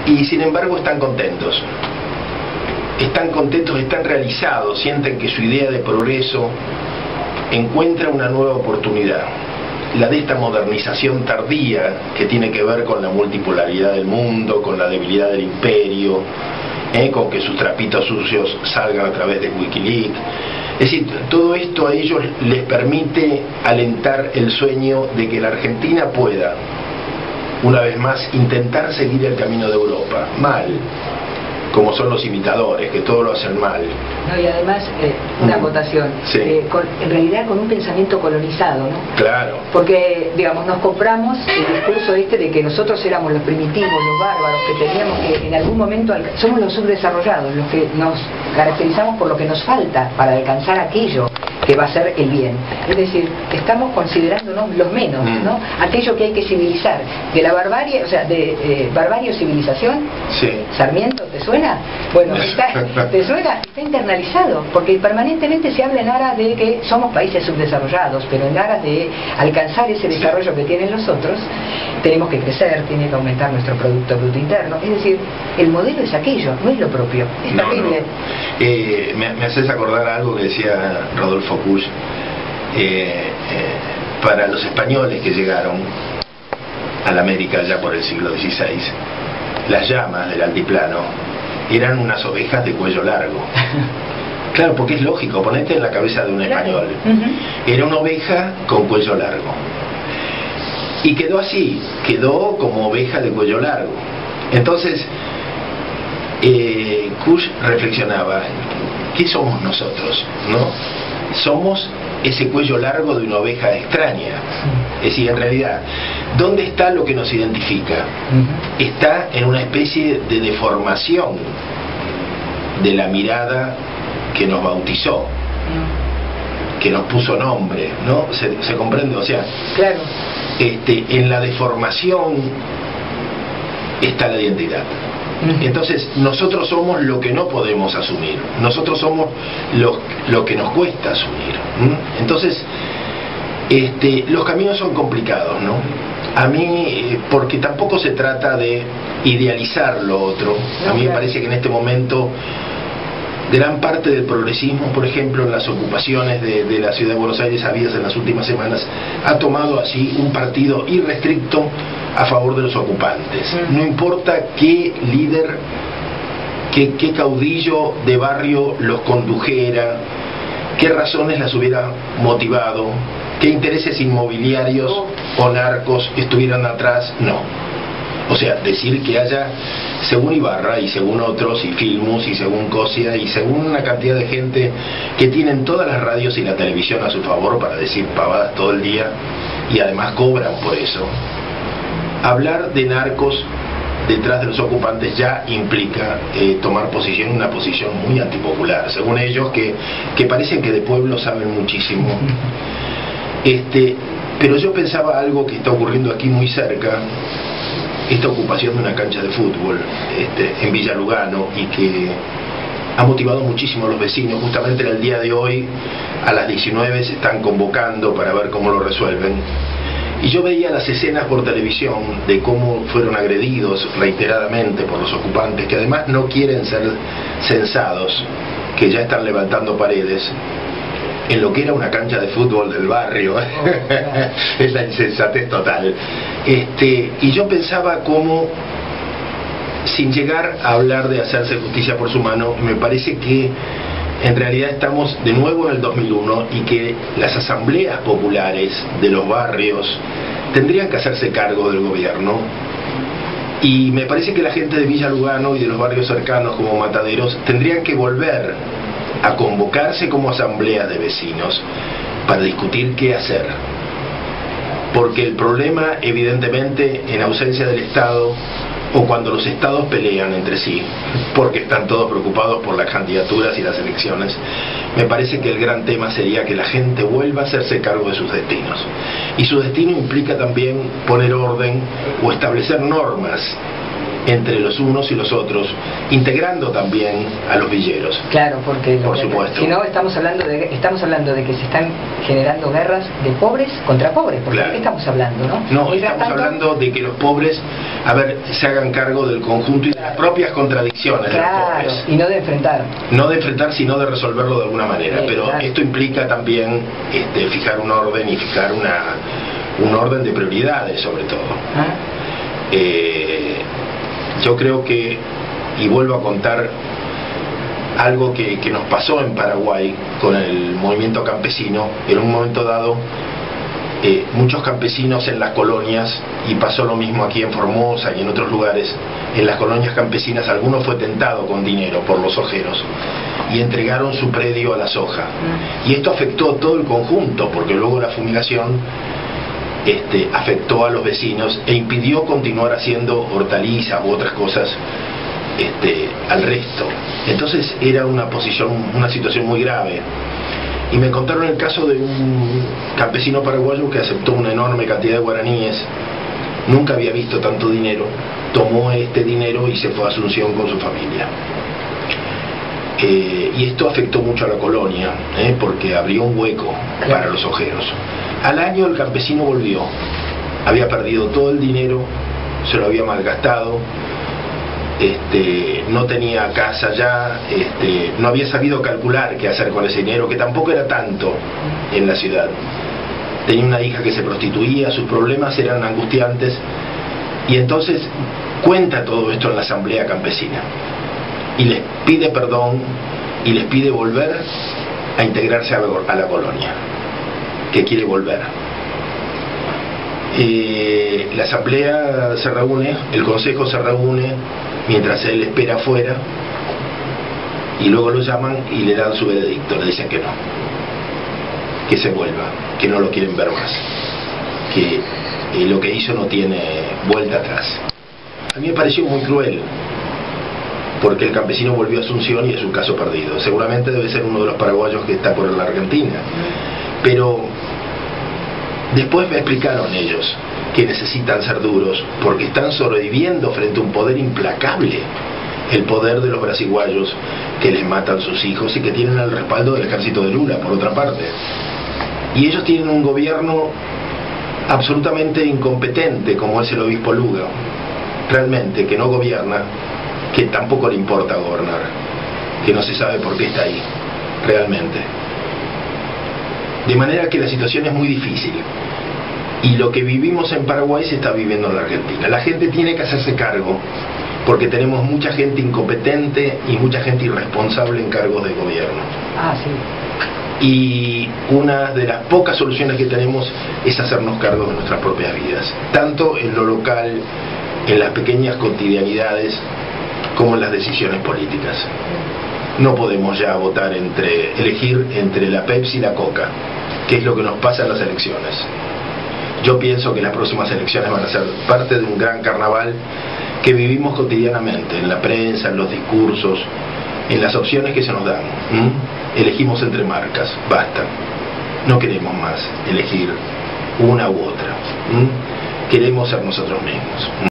y sin embargo están contentos. Están contentos, están realizados, sienten que su idea de progreso encuentra una nueva oportunidad. La de esta modernización tardía que tiene que ver con la multipolaridad del mundo, con la debilidad del imperio, con que sus trapitos sucios salgan a través de Wikileaks. Es decir, todo esto a ellos les permite alentar el sueño de que la Argentina pueda, una vez más, intentar seguir el camino de Europa. Mal, como son los imitadores, que todo lo hacen mal. No, y además, una acotación, sí. En realidad con un pensamiento colonizado, ¿no? Claro. Porque, digamos, nos compramos el discurso de que nosotros éramos los primitivos, los bárbaros, que teníamos que en algún momento, somos los subdesarrollados, los que nos caracterizamos por lo que nos falta para alcanzar aquello que va a ser el bien. Es decir, estamos considerándonos los menos, ¿no? Aquello que hay que civilizar. De la barbarie, o sea, de barbarie o civilización, sí. Sarmiento, ¿te suena? Bueno, ¿te suena? Está internalizado, porque permanentemente se habla en aras de que somos países subdesarrollados, pero en aras de alcanzar ese desarrollo que tienen los otros, tenemos que crecer, tiene que aumentar nuestro Producto Bruto Interno. Es decir, el modelo es aquello, no es lo propio. Es terrible. Me haces acordar algo que decía Rodolfo Kusch. Para los españoles que llegaron a la América ya por el siglo XVI, las llamas del altiplano eran unas ovejas de cuello largo. Claro, porque es lógico, ponete en la cabeza de un español. Era una oveja con cuello largo. Y quedó así, quedó como oveja de cuello largo. Entonces, Kusch reflexionaba, ¿qué somos nosotros? ¿No? Somos ese cuello largo de una oveja extraña. Es decir, en realidad, ¿dónde está lo que nos identifica? Está en una especie de deformación de la mirada que nos bautizó, que nos puso nombre, ¿no? ¿Se comprende? O sea, claro. En la deformación está la identidad. Entonces, nosotros somos lo que no podemos asumir. Nosotros somos lo que nos cuesta asumir. Entonces, los caminos son complicados, ¿no? A mí, porque tampoco se trata de idealizar lo otro. A mí me parece que en este momento gran parte del progresismo, por ejemplo, en las ocupaciones de la ciudad de Buenos Aires habidas en las últimas semanas, ha tomado así un partido irrestricto a favor de los ocupantes. No importa qué líder, qué caudillo de barrio los condujera, qué razones las hubiera motivado, qué intereses inmobiliarios o narcos estuvieran atrás, no. O sea, decir que haya, según Ibarra y según otros, y Filmus y según Cosia y según una cantidad de gente que tienen todas las radios y la televisión a su favor para decir pavadas todo el día y además cobran por eso, hablar de narcos detrás de los ocupantes ya implica tomar posición, una posición muy antipopular, según ellos, que parecen que de pueblo saben muchísimo. Pero yo pensaba algo que está ocurriendo aquí muy cerca, esta ocupación de una cancha de fútbol en Villa Lugano, y que ha motivado muchísimo a los vecinos. Justamente en el día de hoy a las 19 se están convocando para ver cómo lo resuelven, y yo veía las escenas por televisión de cómo fueron agredidos reiteradamente por los ocupantes, que además no quieren ser censados, que ya están levantando paredes en lo que era una cancha de fútbol del barrio. Es la insensatez total. Y yo pensaba cómo, sin llegar a hablar de hacerse justicia por su mano, me parece que en realidad estamos de nuevo en el 2001 y que las asambleas populares de los barrios tendrían que hacerse cargo del gobierno. Y me parece que la gente de Villa Lugano y de los barrios cercanos como Mataderos tendrían que volver a convocarse como asambleas de vecinos para discutir qué hacer. Porque el problema, evidentemente, en ausencia del Estado, o cuando los estados pelean entre sí, porque están todos preocupados por las candidaturas y las elecciones, me parece que el gran tema sería que la gente vuelva a hacerse cargo de sus destinos. Y su destino implica también poner orden o establecer normas entre los unos y los otros, integrando también a los villeros. Claro, porque por supuesto. Si no estamos hablando de que se están generando guerras de pobres contra pobres, porque claro. ¿de qué estamos hablando, no? No, estamos hablando de que los pobres, se hagan cargo del conjunto y de las propias contradicciones de los pobres. Y no de enfrentar. No de enfrentar, sino de resolverlo de alguna manera. Pero claro. Esto implica también fijar un orden y fijar un orden de prioridades, sobre todo. Yo creo que, y vuelvo a contar algo que nos pasó en Paraguay con el movimiento campesino. En un momento dado, muchos campesinos en las colonias, y pasó lo mismo aquí en Formosa y en otros lugares, en las colonias campesinas, alguno fue tentado con dinero por los ojeros y entregaron su predio a la soja. Y esto afectó a todo el conjunto, porque luego la fumigación afectó a los vecinos e impidió continuar haciendo hortalizas u otras cosas al resto. Entonces era una situación muy grave. Y me contaron el caso de un campesino paraguayo que aceptó una enorme cantidad de guaraníes, nunca había visto tanto dinero, tomó este dinero y se fue a Asunción con su familia. Y esto afectó mucho a la colonia, porque abrió un hueco para los ojeros. Al año el campesino volvió, había perdido todo el dinero, se lo había malgastado, no tenía casa ya, no había sabido calcular qué hacer con ese dinero, que tampoco era tanto en la ciudad. Tenía una hija que se prostituía, sus problemas eran angustiantes, y entonces cuenta todo esto en la asamblea campesina y les pide perdón y les pide volver a integrarse a la colonia, que quiere volver. La asamblea se reúne, el consejo se reúne mientras él espera afuera, y luego lo llaman y le dan su veredicto, le dicen que no, que se vuelva, que no lo quieren ver más, que lo que hizo no tiene vuelta atrás. A mí me pareció muy cruel, porque el campesino volvió a Asunción y es un caso perdido. Seguramente debe ser uno de los paraguayos que está por la Argentina, pero después me explicaron ellos que necesitan ser duros porque están sobreviviendo frente a un poder implacable, el poder de los brasiguayos que les matan sus hijos y que tienen el respaldo del ejército de Lula, por otra parte. Y ellos tienen un gobierno absolutamente incompetente, como es el obispo Luga, realmente, que no gobierna, que tampoco le importa gobernar, que no se sabe por qué está ahí, realmente. De manera que la situación es muy difícil. Y lo que vivimos en Paraguay se está viviendo en la Argentina. La gente tiene que hacerse cargo, porque tenemos mucha gente incompetente y mucha gente irresponsable en cargos de gobierno. Sí. Y una de las pocas soluciones que tenemos es hacernos cargo de nuestras propias vidas, tanto en lo local, en las pequeñas cotidianidades, como en las decisiones políticas. No podemos ya elegir entre la Pepsi y la Coca, que es lo que nos pasa en las elecciones. Yo pienso que las próximas elecciones van a ser parte de un gran carnaval que vivimos cotidianamente, en la prensa, en los discursos, en las opciones que se nos dan. Elegimos entre marcas, basta. No queremos más elegir una u otra. Queremos ser nosotros mismos.